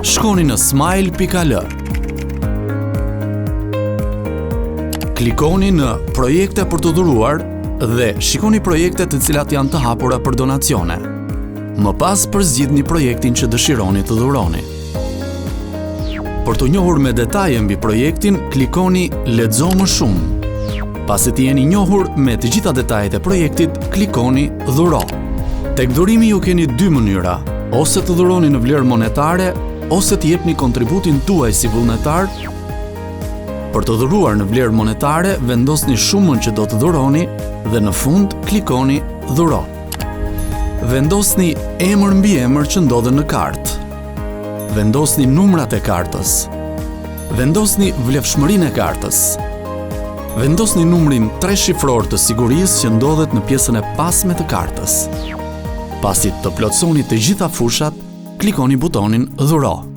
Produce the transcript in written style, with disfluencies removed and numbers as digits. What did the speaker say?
shkoni në smile.al. Klikoni në projekte për të dhuruar dhe shikoni projekte të cilat janë të hapura për donacione. Më pas përzgjidhni projektin që dëshironi të dhuroni. Për të njohur me detaje mbi projektin, klikoni Lexo më shumë. Pasi të jeni njohur me të gjitha detajet e projektit, klikoni Dhuro. Tek dhurimi ju keni dy mënyra, ose të dhuroni në vlerë monetare, ose të jepni kontributin tuaj si vullnetar. Për të dhuruar në vlerë monetare, vendosni shumën që do të dhuroni dhe në fund klikoni Dhuro. Vendosni emër mbi emër që ndodhen në kartë. Vendosni numrat e kartës. Vendosni vlefshmërinë e kartës. Vendosni numrin 3 shifror të sigurisë që ndodhet në pjesën e pasme të kartës. Pasi të plotësoni të gjitha fushat, klikoni butonin Dhuro.